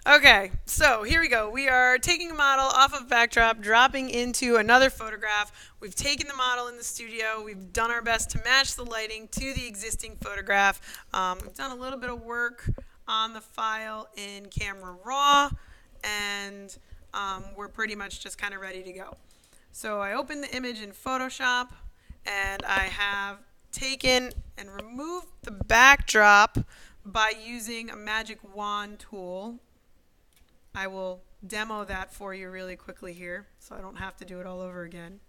Okay, so here we go. We are taking a model off of backdrop, dropping into another photograph. We've taken the model in the studio. We've done our best to match the lighting to the existing photograph. We've done a little bit of work on the file in Camera Raw, and we're pretty much just kind of ready to go. So I opened the image in Photoshop, and I have taken and removed the backdrop by using a magic wand tool. I will demo that for you really quickly here, so I don't have to do it all over again.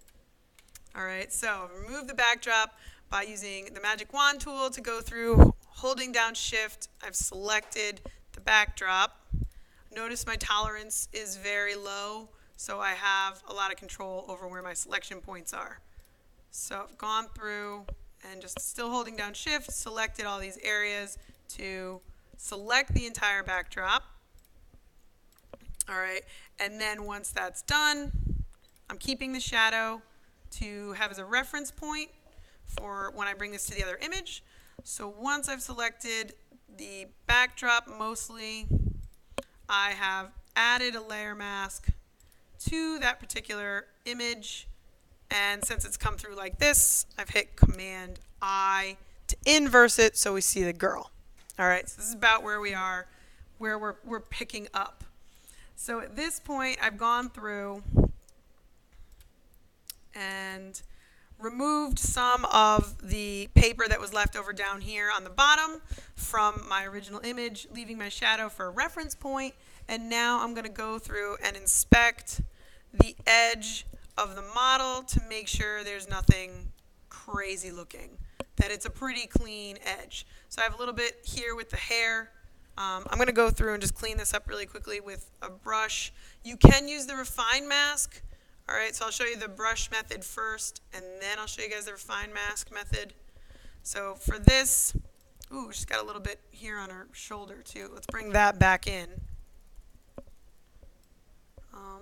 All right, so remove the backdrop by using the magic wand tool to go through, holding down shift. I've selected the backdrop. Notice my tolerance is very low, so I have a lot of control over where my selection points are. So I've gone through and just still holding down shift, selected all these areas to select the entire backdrop. All right, and then once that's done, I'm keeping the shadow to have as a reference point for when I bring this to the other image. So once I've selected the backdrop mostly, I have added a layer mask to that particular image, and since it's come through like this, I've hit Command I to inverse it so we see the girl. All right, so this is about where we are, where we're picking up. So at this point, I've gone through and removed some of the paper that was left over down here on the bottom from my original image, leaving my shadow for a reference point. And now I'm going to go through and inspect the edge of the model to make sure there's nothing crazy looking, that it's a pretty clean edge. So I have a little bit here with the hair. I'm going to go through and just clean this up really quickly with a brush. You can use the refine mask. All right, so I'll show you the brush method first, and then I'll show you guys the refine mask method. So for this, ooh, she's got a little bit here on her shoulder too. Let's bring that back in.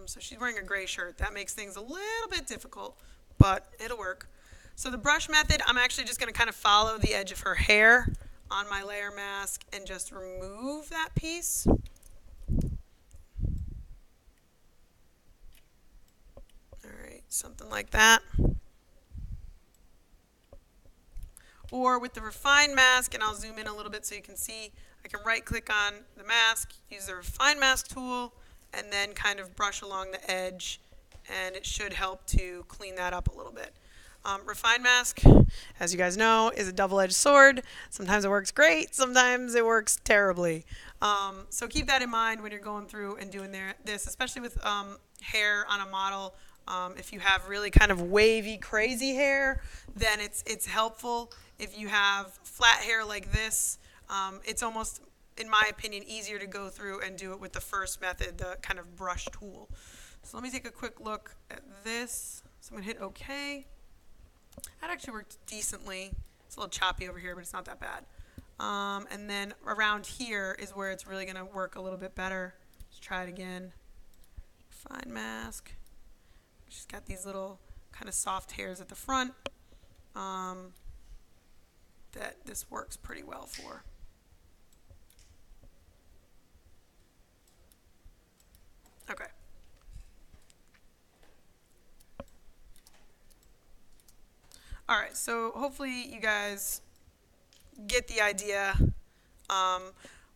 So she's wearing a gray shirt. That makes things a little bit difficult, but it'll work. So the brush method, I'm actually just going to kind of follow the edge of her hair on my layer mask and just remove that piece. All right, something like that. Or with the refine mask, and I'll zoom in a little bit so you can see, I can right click on the mask, use the refine mask tool, and then kind of brush along the edge, and it should help to clean that up a little bit. Refine mask, as you guys know, is a double-edged sword. Sometimes it works great, sometimes it works terribly. So keep that in mind when you're going through and doing this, especially with hair on a model. If you have really kind of wavy, crazy hair, then it's helpful. If you have flat hair like this, it's almost, in my opinion, easier to go through and do it with the first method, the kind of brush tool. So let me take a quick look at this. So I'm going to hit OK. That actually worked decently. It's a little choppy over here, but it's not that bad. And then around here is where it's really going to work a little bit better. Let's try it again. Fine mask. She's got these little kind of soft hairs at the front that this works pretty well for. Okay. All right, so hopefully you guys get the idea.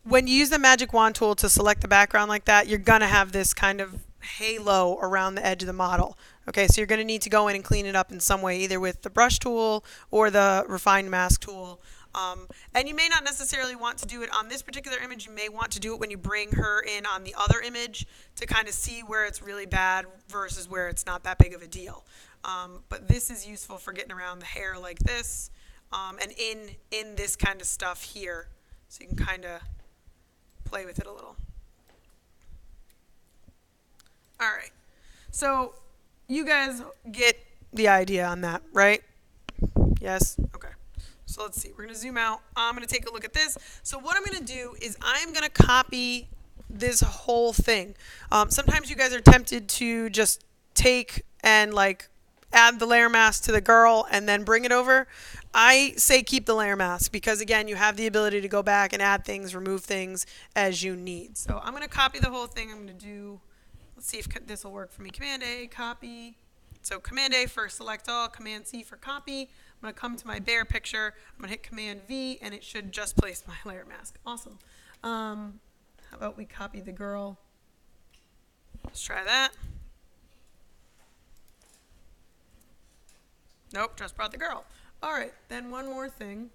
When you use the magic wand tool to select the background like that, you're going to have this kind of halo around the edge of the model. Okay, so you're going to need to go in and clean it up in some way, either with the brush tool or the refined mask tool. And you may not necessarily want to do it on this particular image. You may want to do it when you bring her in on the other image to kind of see where it's really bad versus where it's not that big of a deal. But this is useful for getting around the hair like this and in this kind of stuff here. So you can kind of play with it a little. All right. So you guys get the idea on that, right? Yes? Okay. So let's see. We're going to zoom out. I'm going to take a look at this. So what I'm going to do is I'm going to copy this whole thing. Sometimes you guys are tempted to just take and like add the layer mask to the girl and then bring it over. I say keep the layer mask because again, you have the ability to go back and add things, remove things as you need. So I'm going to copy the whole thing. I'm going to do, let's see if this will work for me. Command A, copy. So Command A for select all, Command C for copy. I'm going to come to my bear picture. I'm going to hit Command V and it should just place my layer mask. Awesome. How about we copy the girl? Let's try that. Nope, just brought the girl. All right, then one more thing.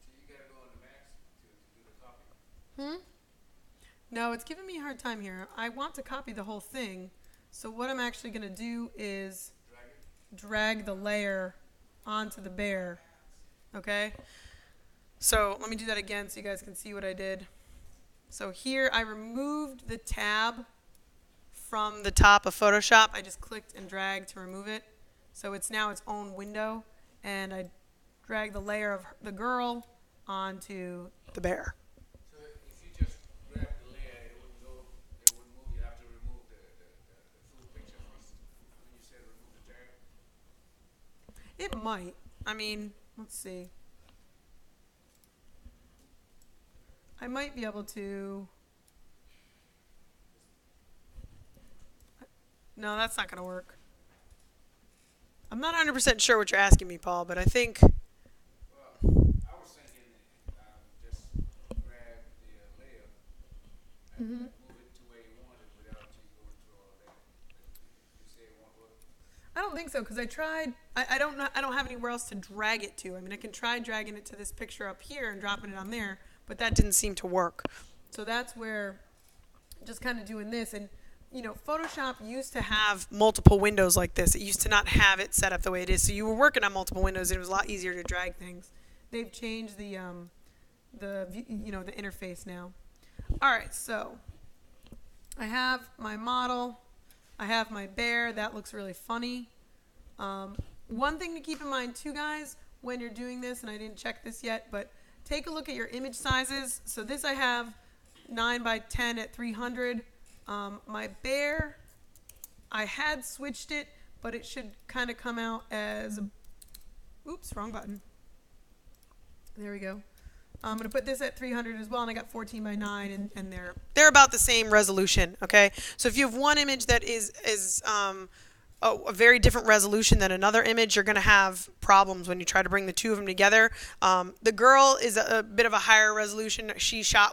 So you gotta go on the max to do the copy. No, it's giving me a hard time here. I want to copy the whole thing. So what I'm actually going to do is drag the layer onto the bear. Okay? So let me do that again so you guys can see what I did. So here I removed the tab from the top of Photoshop. I just clicked and dragged to remove it. So it's now its own window. And I drag the layer of the girl onto the bear. So if you just grab the layer, it wouldn't go, it wouldn't move. You have to remove the full picture first when you said remove the tab. It might. I mean, let's see. I might be able to. No, that's not going to work. I'm not 100% sure what you're asking me, Paul, but I think. Well, I was thinking just grab the layer and move it to where you want it without you going through all that. You say it won't work? I don't think so because I tried. I don't know. I don't have anywhere else to drag it to. I mean, I can try dragging it to this picture up here and dropping it on there, but that didn't seem to work. So that's where just kind of doing this. And, you know, Photoshop used to have multiple windows like this. It used to not have it set up the way it is. So you were working on multiple windows and it was a lot easier to drag things. They've changed the interface now. All right, so I have my model. I have my bear. That looks really funny. One thing to keep in mind too, guys, when you're doing this, and I didn't check this yet, but take a look at your image sizes. So this I have 9 by 10 at 300. My bear, I had switched it, but it should kind of come out as, oops, wrong button. There we go. I'm going to put this at 300 as well, and I got 14 by 9, and they're about the same resolution, okay? So if you have one image that is a very different resolution than another image, you're going to have problems when you try to bring the two of them together. The girl is a bit of a higher resolution.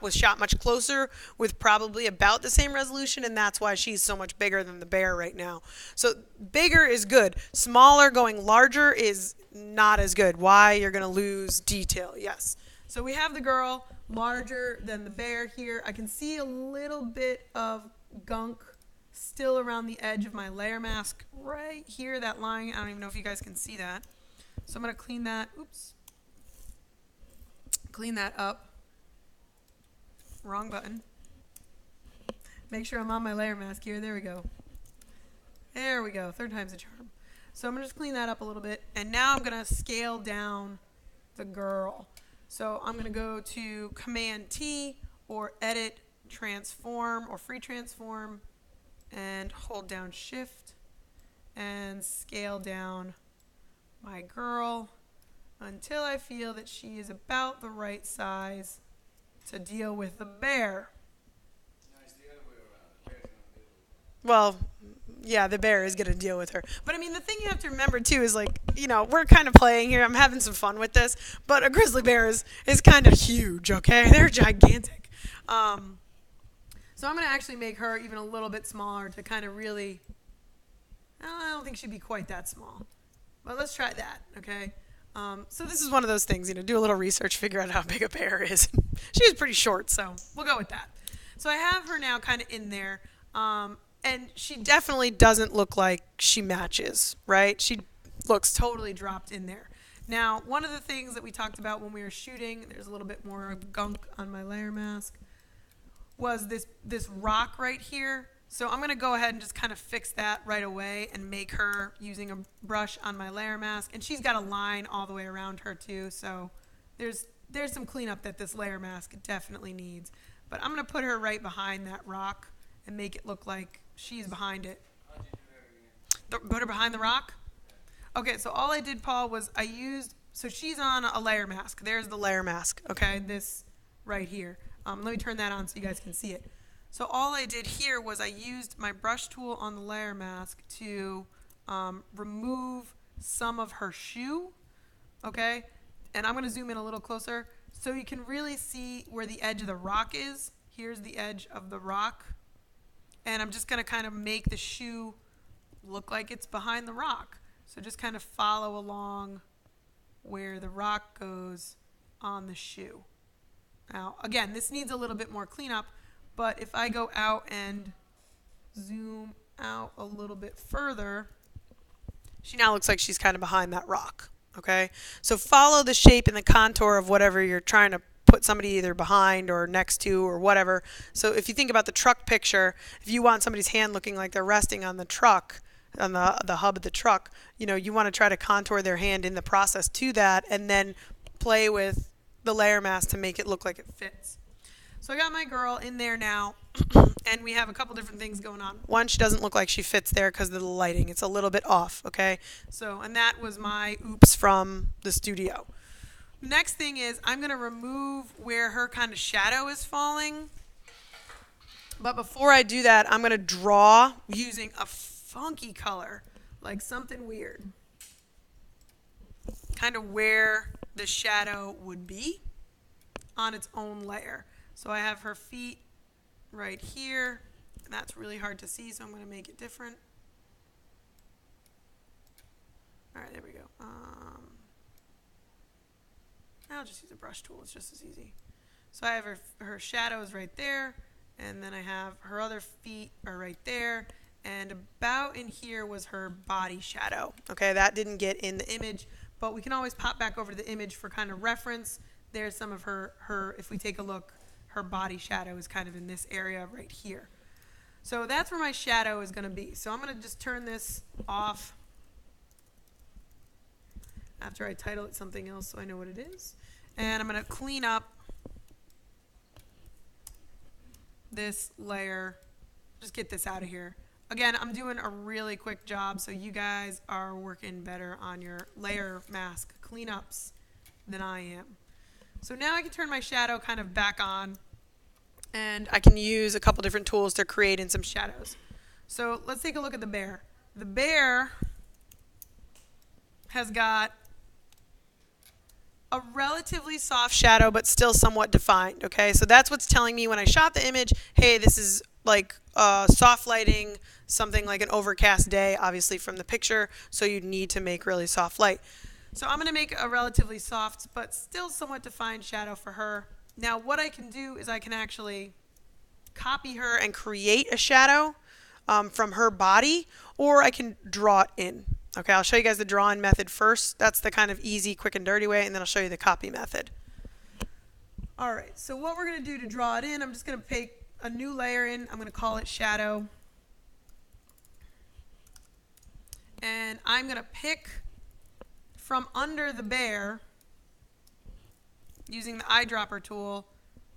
Was shot much closer with probably about the same resolution, and that's why she's so much bigger than the bear right now. So bigger is good. Smaller going larger is not as good. Why? You're going to lose detail, yes. So we have the girl larger than the bear here. I can see a little bit of gunk still around the edge of my layer mask right here, that line. I don't even know if you guys can see that. So I'm going to clean that. Oops. Clean that up. Wrong button. Make sure I'm on my layer mask here. There we go. There we go. Third time's a charm. So I'm going to just clean that up a little bit. And now I'm going to scale down the girl. So I'm going to go to Command T or Edit Transform or Free Transform and hold down Shift and scale down my girl until I feel that she is about the right size to deal with the bear. No, it's the other way around. The bear's gonna deal with it. Well, yeah, the bear is going to deal with her. But I mean, the thing you have to remember too is like, you know, we're kind of playing here. I'm having some fun with this, but a grizzly bear is kind of huge, okay? They're gigantic. So I'm going to actually make her even a little bit smaller to kind of really, I don't think she'd be quite that small. But let's try that, okay? So this is one of those things, you know, do a little research, figure out how big a bear is. She was pretty short, so we'll go with that. So I have her now kind of in there, and she definitely doesn't look like she matches, right? She looks totally dropped in there. Now, one of the things that we talked about when we were shooting, there's a little bit more gunk on my layer mask, was this rock right here. So I'm going to go ahead and just kind of fix that right away and make her using a brush on my layer mask. And she's got a line all the way around her too. So there's some cleanup that this layer mask definitely needs. But I'm going to put her right behind that rock and make it look like she's behind it. How'd you do that again? put her behind the rock? Okay, so all I did, Paul, was so she's on a layer mask. There's the layer mask, okay, this right here. Let me turn that on so you guys can see it. So all I did here was I used my brush tool on the layer mask to remove some of her shoe, okay? And I'm going to zoom in a little closer so you can really see where the edge of the rock is. Here's the edge of the rock. And I'm just going to kind of make the shoe look like it's behind the rock. So just kind of follow along where the rock goes on the shoe. Now, again, this needs a little bit more cleanup, but if I go out and zoom out a little bit further, she now looks like she's kind of behind that rock, okay? So follow the shape and the contour of whatever you're trying to put somebody either behind or next to or whatever. So if you think about the truck picture, if you want somebody's hand looking like they're resting on the truck, on the hub of the truck, you want to try to contour their hand in the process to that and then play with the layer mask to make it look like it fits. So I got my girl in there now, and we have a couple different things going on. One, she doesn't look like she fits there because of the lighting. It's a little bit off, okay? So, and that was my oops from the studio. Next thing is I'm going to remove where her kind of shadow is falling. But before I do that, I'm going to draw using a funky color, like something weird. Kind of where the shadow would be on its own layer. So I have her feet right here, and that's really hard to see, so I'm going to make it different. All right, there we go. I'll just use a brush tool. It's just as easy. So I have her shadows right there, and then I have her other feet are right there, and about in here was her body shadow. Okay, that didn't get in the image, but we can always pop back over to the image for kind of reference. There's some of her, if we take a look, her body shadow is kind of in this area right here. So that's where my shadow is going to be. So I'm going to just turn this off after I title it something else so I know what it is. And I'm going to clean up this layer. Just get this out of here. Again, I'm doing a really quick job, so you guys are working better on your layer mask cleanups than I am. So now I can turn my shadow kind of back on, and I can use a couple different tools to create in some shadows. So let's take a look at the bear. The bear has got a relatively soft shadow, but still somewhat defined, okay? So that's what's telling me when I shot the image, hey, this is like soft lighting, something like an overcast day, obviously from the picture, so you need to make really soft light. So I'm going to make a relatively soft, but still somewhat defined shadow for her. Now what I can do is I can actually copy her and create a shadow from her body, or I can draw it in. Okay, I'll show you guys the drawing method first. That's the kind of easy, quick, and dirty way, and then I'll show you the copy method. All right, so what we're going to do to draw it in, I'm just going to pick a new layer in. I'm going to call it shadow. And I'm going to pick from under the bear, using the eyedropper tool,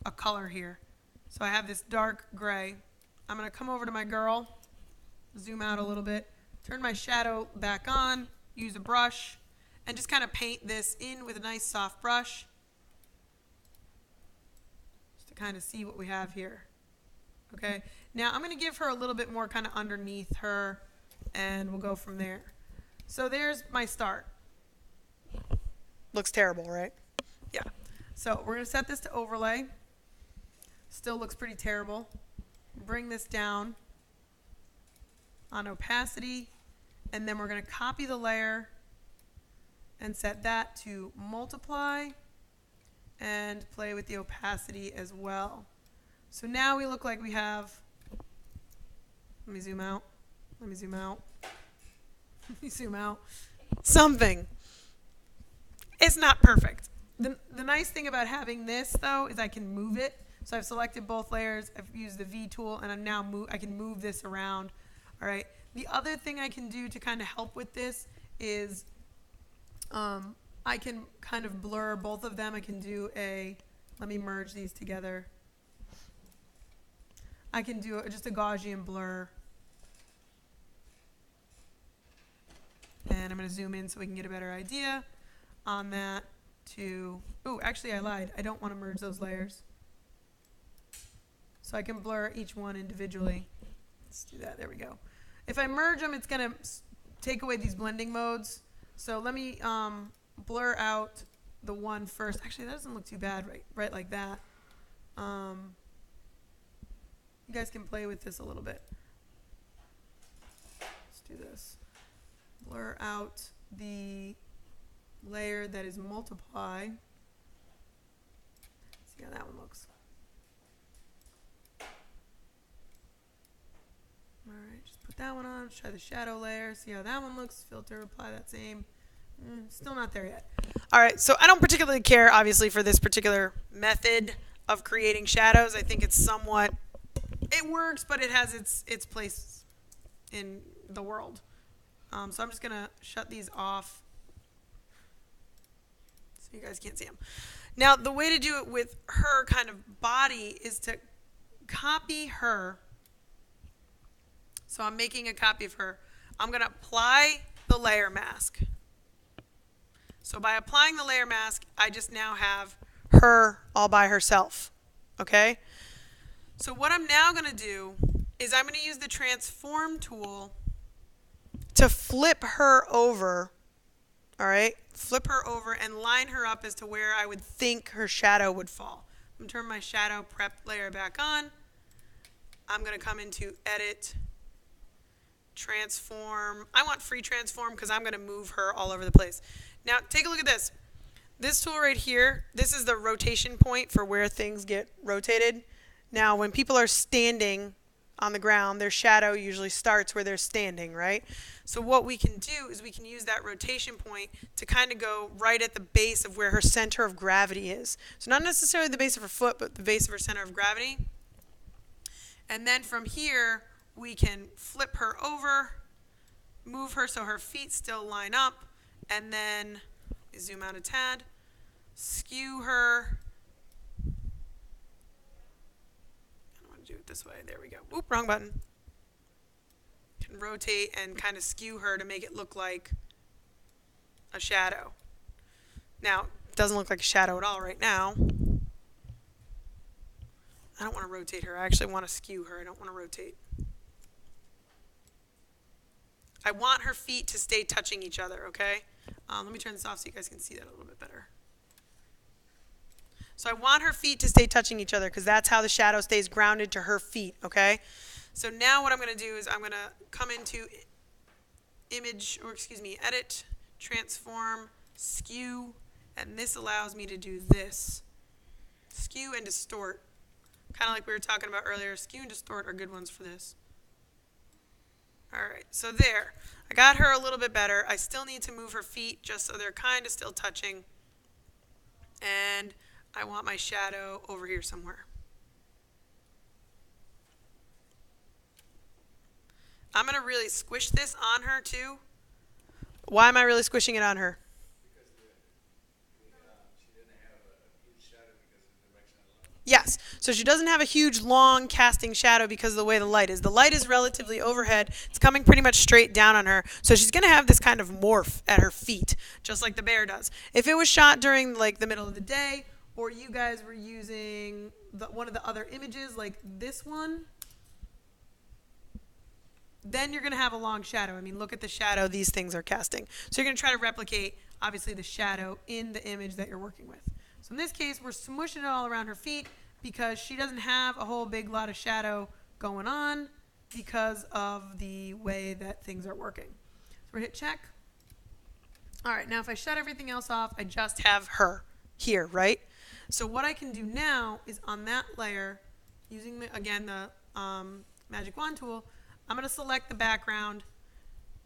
a color here. So I have this dark gray. I'm going to come over to my girl, zoom out a little bit, turn my shadow back on, use a brush, and just kind of paint this in with a nice soft brush, just to kind of see what we have here. Okay, now I'm going to give her a little bit more kind of underneath her, and we'll go from there. So there's my start. Looks terrible, right? Yeah. So we're going to set this to overlay. Still looks pretty terrible. Bring this down on opacity, and then we're going to copy the layer and set that to multiply and play with the opacity as well. So now we look like we have, let me zoom out, let me zoom out, let me zoom out, something. It's not perfect. The nice thing about having this, though, is I can move it. So I've selected both layers, I've used the V tool, and I can move this around. All right. The other thing I can do to kind of help with this is I can kind of blur both of them. I can do let me merge these together. I can do just a Gaussian blur. And I'm going to zoom in so we can get a better idea on that to, oh, actually I lied. I don't want to merge those layers. So I can blur each one individually. Let's do that. There we go. If I merge them, it's going to take away these blending modes. So let me blur out the one first. Actually, that doesn't look too bad right like that. You guys can play with this a little bit. Let's do this. Blur out the layer that is multiply. See how that one looks. All right, just put that one on. Let's try the shadow layer. See how that one looks. Filter, apply that same. Still not there yet. All right, so I don't particularly care, obviously, for this particular method of creating shadows. I think it's somewhat, it works, but it has its place in the world. So I'm just going to shut these off so you guys can't see them. Now, the way to do it with her kind of body is to copy her. So I'm making a copy of her. I'm going to apply the layer mask. So by applying the layer mask, I just now have her all by herself. Okay? So what I'm now going to do is I'm going to use the transform tool to flip her over. All right? Flip her over and line her up as to where I would think her shadow would fall. I'm going to turn my shadow prep layer back on. I'm going to come into edit, transform. I want free transform because I'm going to move her all over the place. Now, take a look at this. This tool right here, this is the rotation point for where things get rotated. Now, when people are standing on the ground, their shadow usually starts where they're standing, right? So what we can do is we can use that rotation point to kind of go right at the base of where her center of gravity is. So not necessarily the base of her foot, but the base of her center of gravity. And then from here, we can flip her over, move her so her feet still line up, and then zoom out a tad, skew her. I don't want to do it this way. There we go. Oop, wrong button. Can rotate and kind of skew her to make it look like a shadow. Now, it doesn't look like a shadow at all right now. I don't want to rotate her. I actually want to skew her. I don't want to rotate. I want her feet to stay touching each other, okay? Let me turn this off so you guys can see that a little bit better. So I want her feet to stay touching each other because that's how the shadow stays grounded to her feet, okay? So now what I'm going to do is I'm going to come into edit, transform, skew, and this allows me to do this. Skew and distort. Kind of like we were talking about earlier, skew and distort are good ones for this. All right, so there. I got her a little bit better. I still need to move her feet just so they're kind of still touching. And I want my shadow over here somewhere. I'm going to really squish this on her too. Why am I really squishing it on her? Yes, so she doesn't have a huge long casting shadow because of the way the light is. The light is relatively overhead. It's coming pretty much straight down on her. So she's going to have this kind of morph at her feet, just like the bear does. If it was shot during like the middle of the day, or you guys were using one of the other images like this one, then you're going to have a long shadow. I mean, look at the shadow these things are casting. So you're going to try to replicate, obviously, the shadow in the image that you're working with. So in this case, we're smushing it all around her feet because she doesn't have a whole big lot of shadow going on because of the way that things are working. So we're going to hit check. All right, now if I shut everything else off, I just have her here, right? So what I can do now is on that layer, using, again, the magic wand tool, I'm going to select the background,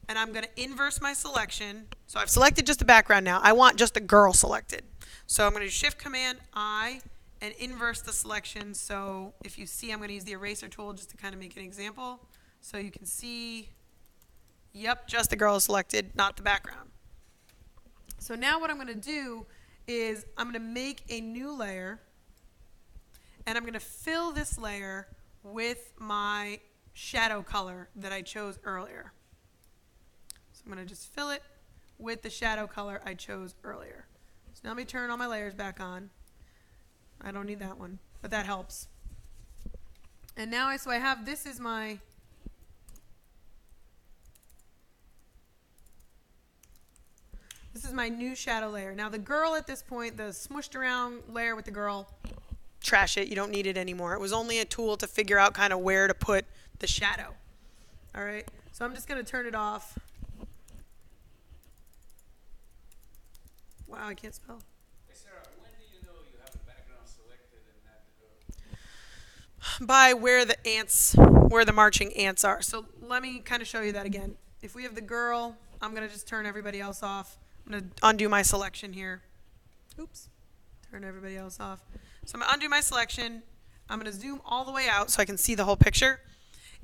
and I'm going to inverse my selection. So I've selected just the background now. I want just the girl selected. So I'm going to Shift-Command-I and inverse the selection. So if you see, I'm going to use the eraser tool just to kind of make an example. So you can see, yep, just the girl is selected, not the background. So now what I'm going to do is I'm going to make a new layer, and I'm going to fill this layer with my shadow color that I chose earlier. So So I'm going to just fill it with the shadow color I chose earlier. So now let me turn all my layers back on. I don't need that one, but that helps. And now I have, this is my new shadow layer. Now the girl at this point, the smushed around layer with the girl, trash it, you don't need it anymore. It was only a tool to figure out kind of where to put the shadow. All right, so I'm just going to turn it off. Wow, I can't spell. Hey, Sarah, when do you know you have the background selected and not the girl? By where the marching ants are. So let me kind of show you that again. If we have the girl, I'm going to just turn everybody else off. I'm going to undo my selection here. Oops. Turn everybody else off. So I'm going to undo my selection. I'm going to zoom all the way out so I can see the whole picture.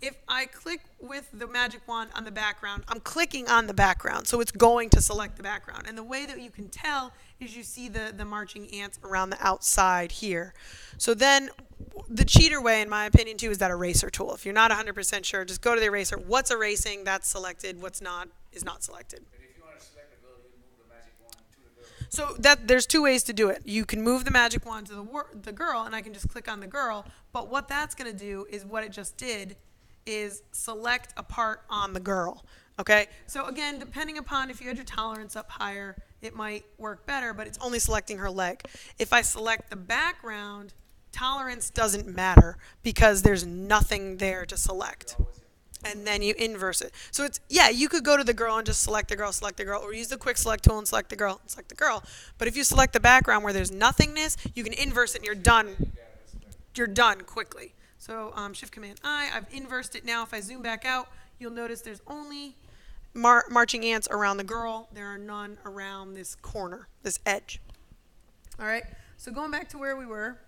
If I click with the magic wand on the background, I'm clicking on the background, so it's going to select the background. And the way that you can tell is you see the marching ants around the outside here. So then the cheater way, in my opinion, too, is that eraser tool. If you're not 100% sure, just go to the eraser. What's erasing? That's selected. What's not is not selected. And if you want to select the girl, you move the magic wand to the girl. So there's two ways to do it. You can move the magic wand to the girl, and I can just click on the girl. But what that's going to do is what it just did is select a part on the girl. Okay? So again, depending upon if you had your tolerance up higher, it might work better, but it's only selecting her leg. If I select the background, tolerance doesn't matter because there's nothing there to select. And then you inverse it. So it's, yeah, you could go to the girl and just select the girl, or use the quick select tool and select the girl, and select the girl. But if you select the background where there's nothingness, you can inverse it and you're done. You're done quickly. So Shift Command I, I've inversed it now. If I zoom back out, you'll notice there's only marching ants around the girl. There are none around this corner, this edge. All right, so going back to where we were,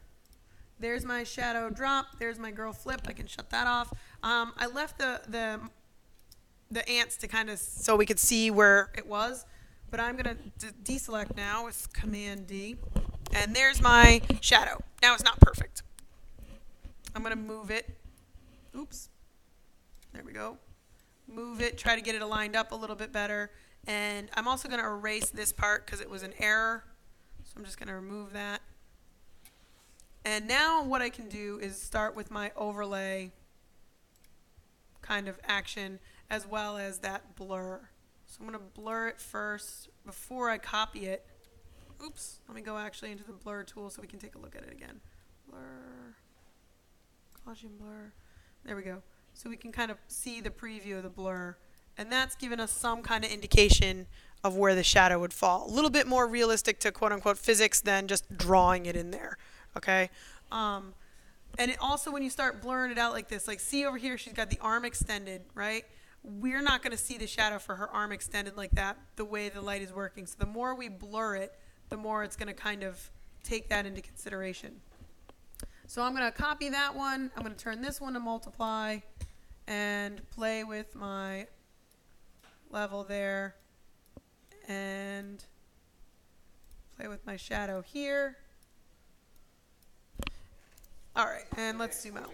there's my shadow drop. There's my girl flip. I can shut that off. I left the ants to kind of so we could see where it was, but I'm going to deselect now with Command D. And there's my shadow. Now it's not perfect. I'm going to move it. Oops. There we go. Move it, try to get it aligned up a little bit better. And I'm also going to erase this part because it was an error. So I'm just going to remove that. And now what I can do is start with my overlay kind of action as well as that blur. So I'm going to blur it first before I copy it. Oops. Let me go actually into the blur tool so we can take a look at it again. Blur. Gaussian blur. There we go. So we can kind of see the preview of the blur. And that's given us some kind of indication of where the shadow would fall. A little bit more realistic to quote-unquote physics than just drawing it in there. Okay? And it also, when you start blurring it out like this, like see over here, she's got the arm extended, right? We're not going to see the shadow for her arm extended like that, the way the light is working. So the more we blur it, the more it's going to kind of take that into consideration. So I'm going to copy that one. I'm going to turn this one to multiply and play with my level there and play with my shadow here. All right, and let's zoom out.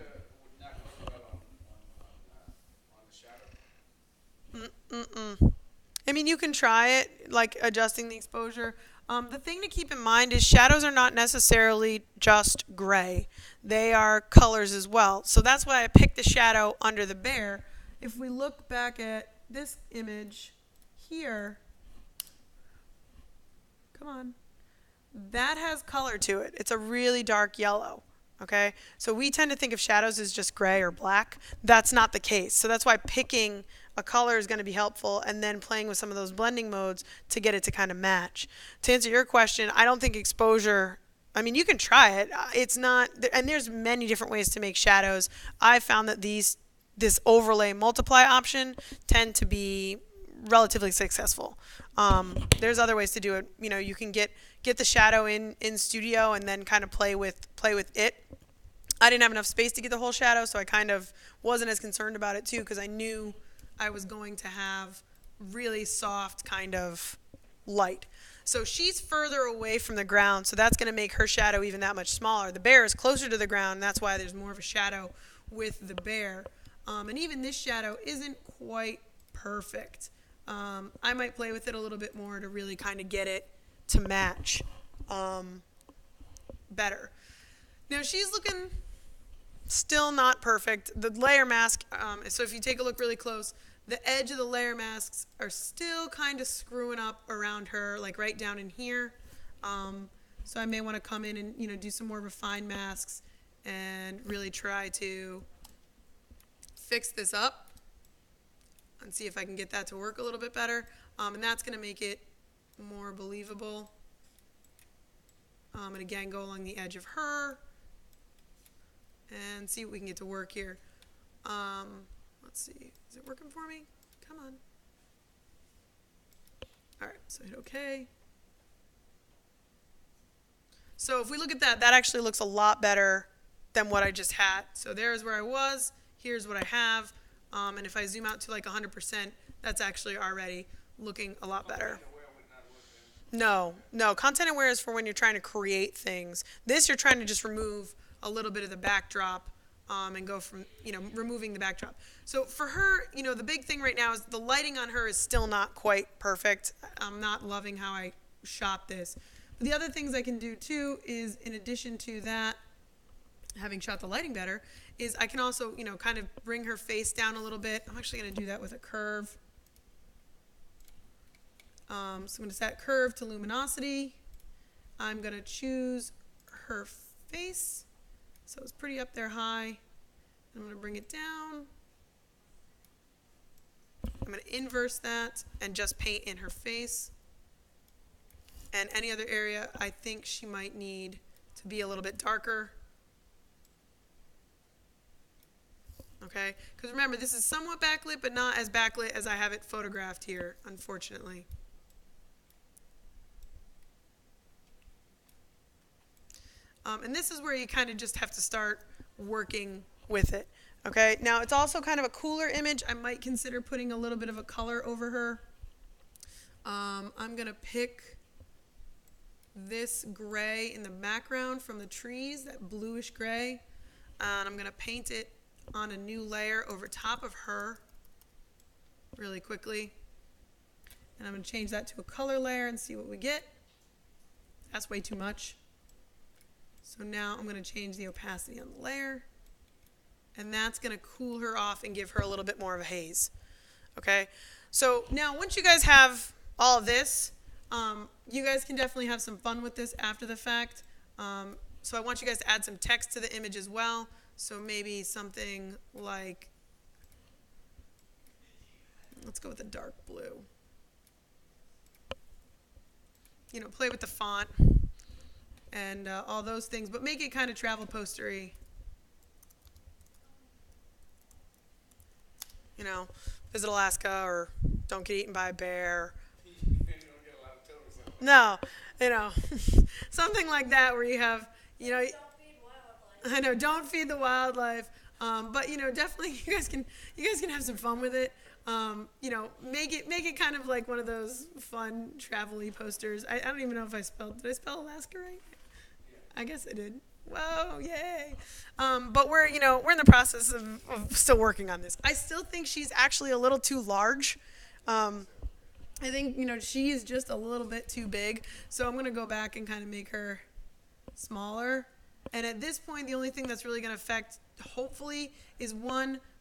I mean, you can try it, like adjusting the exposure. The thing to keep in mind is shadows are not necessarily just gray. They are colors as well. So that's why I picked the shadow under the bear. If we look back at this image here, come on, that has color to it. It's a really dark yellow. Okay, so we tend to think of shadows as just gray or black. That's not the case. So that's why picking a color is going to be helpful and then playing with some of those blending modes to get it to kind of match. To answer your question, I don't think exposure, I mean, you can try it. It's not, and there's many different ways to make shadows. I found that this overlay multiply option tend to be relatively successful. There's other ways to do it. You know, you can get the shadow in Studio and then kind of play with it. I didn't have enough space to get the whole shadow, so I kind of wasn't as concerned about it too because I knew I was going to have really soft kind of light. So she's further away from the ground, so that's going to make her shadow even that much smaller. The bear is closer to the ground, and that's why there's more of a shadow with the bear. And even this shadow isn't quite perfect. I might play with it a little bit more to really kind of get it to match better. Now she's looking still not perfect. The layer mask, so if you take a look really close, the edge of the layer masks are still kind of screwing up around her, like right down in here. So I may want to come in and do some more refined masks and really try to fix this up and see if I can get that to work a little bit better. And that's going to make it more believable. And again, go along the edge of her and see what we can get to work here. Let's see. Is it working for me? Come on. All right, so hit OK. So if we look at that, that actually looks a lot better than what I just had. So there's where I was. Here's what I have. And if I zoom out to like 100%, that's actually already looking a lot better. No, content aware is for when you're trying to create things. This, you're trying to just remove a little bit of the backdrop and go from, removing the backdrop. So for her, the big thing right now is the lighting on her is still not quite perfect. I'm not loving how I shot this. But the other things I can do too is, in addition to that, having shot the lighting better, is I can also, kind of bring her face down a little bit. I'm actually going to do that with a curve. So I'm going to set curve to luminosity. I'm going to choose her face. So it's pretty up there high. I'm going to bring it down. I'm going to inverse that and just paint in her face. And any other area I think she might need to be a little bit darker. Okay? Because remember, this is somewhat backlit, but not as backlit as I have it photographed here, unfortunately. And this is where you kind of just have to start working with it. Okay, now it's also kind of a cooler image. I might consider putting a little bit of a color over her. I'm going to pick this gray in the background from the trees, that bluish gray. And I'm going to paint it on a new layer over top of her really quickly. And I'm going to change that to a color layer and see what we get. That's way too much. So now I'm going to change the opacity on the layer. And that's going to cool her off and give her a little bit more of a haze. Okay? So now once you guys have all of this, you guys can definitely have some fun with this after the fact. So I want you guys to add some text to the image as well. So maybe something like, let's go with a dark blue. Play with the font and all those things, but make it kind of travel postery. Visit Alaska or don't get eaten by a bear. No, something like that where you have, Don't feed wildlife. I know, don't feed the wildlife. But definitely you guys can have some fun with it. Make it kind of like one of those fun travel-y posters. I don't even know if did I spell Alaska right? I guess I did. Whoa, yay. But we're in the process of still working on this. I still think she's actually a little too large. I think, she is just a little bit too big. So I'm going to go back and kind of make her smaller. And at this point, the only thing that's really going to affect, hopefully, is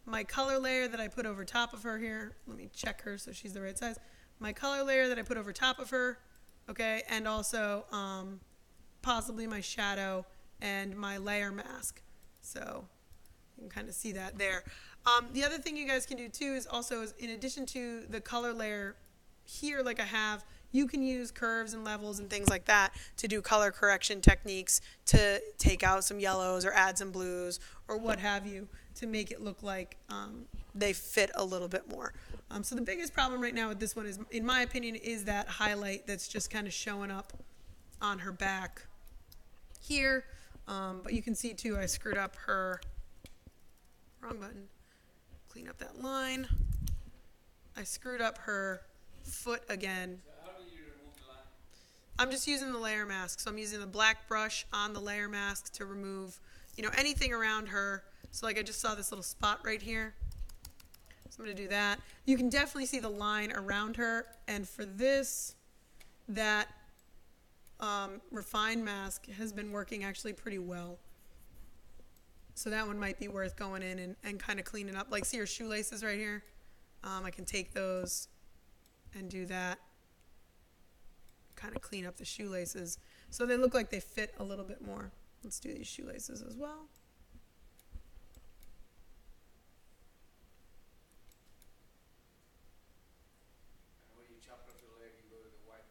my color layer that I put over top of her here. Let me check her so she's the right size. My color layer that I put over top of her, okay, and also possibly my shadow and my layer mask. So you can kind of see that there. The other thing you guys can do too is in addition to the color layer here like I have, you can use curves and levels and things like that to do color correction techniques to take out some yellows or add some blues or what have you to make it look like they fit a little bit more. So the biggest problem right now with this one is, in my opinion, is that highlight that's just kind of showing up on her back here. But you can see too, I screwed up her, wrong button, clean up that line. I screwed up her foot again. So how do you remove the line? I'm just using the layer mask. So I'm using the black brush on the layer mask to remove, anything around her. So like I just saw this little spot right here. So I'm going to do that. You can definitely see the line around her. And for this, that refined mask has been working actually pretty well. So that one might be worth going in and kind of cleaning up. Like, see her shoelaces right here? I can take those and do that. Kind of clean up the shoelaces so they look like they fit a little bit more. Let's do these shoelaces as well. And when you chopped off your leg, you go to the white.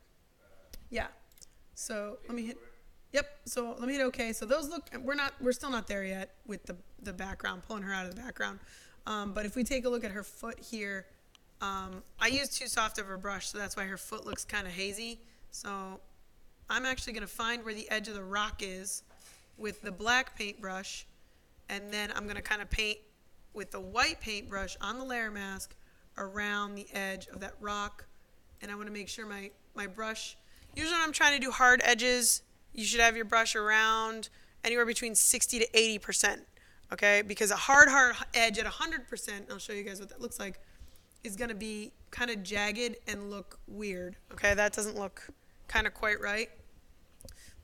Yeah. So let me hit. paper. Yep. So let me hit OK. So those look. We're still not there yet with the background, pulling her out of the background. But if we take a look at her foot here, I used too soft of a brush, so that's why her foot looks kind of hazy. So I'm actually going to find where the edge of the rock is with the black paintbrush, and then I'm going to kind of paint with the white paintbrush on the layer mask around the edge of that rock. And I want to make sure my brush, usually when I'm trying to do hard edges, you should have your brush around anywhere between 60 to 80%, okay? Because a hard edge at 100%, I'll show you guys what that looks like, is going to be kind of jagged and look weird, okay? That doesn't look kind of quite right.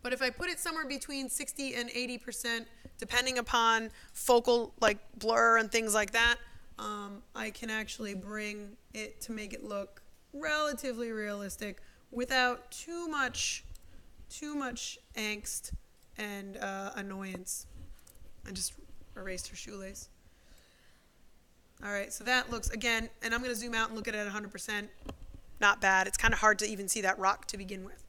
But if I put it somewhere between 60 and 80%, depending upon focal like blur and things like that, I can actually bring it to make it look relatively realistic without too much angst and annoyance. I just erased her shoelace. All right, so that looks, again, and I'm going to zoom out and look at it at 100%. Not bad. It's kind of hard to even see that rock to begin with.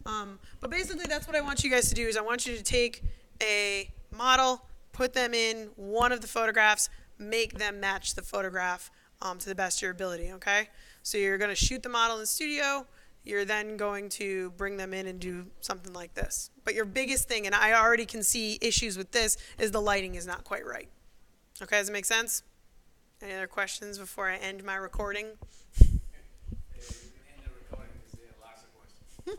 But basically, that's what I want you guys to do is I want you to take a model, put them in one of the photographs, make them match the photograph to the best of your ability, okay? So you're going to shoot the model in the studio. You're then going to bring them in and do something like this. But your biggest thing, and I already can see issues with this, is the lighting is not quite right. Okay, does it make sense? Any other questions before I end my recording? Yeah, you can end the recording because there are lots of questions.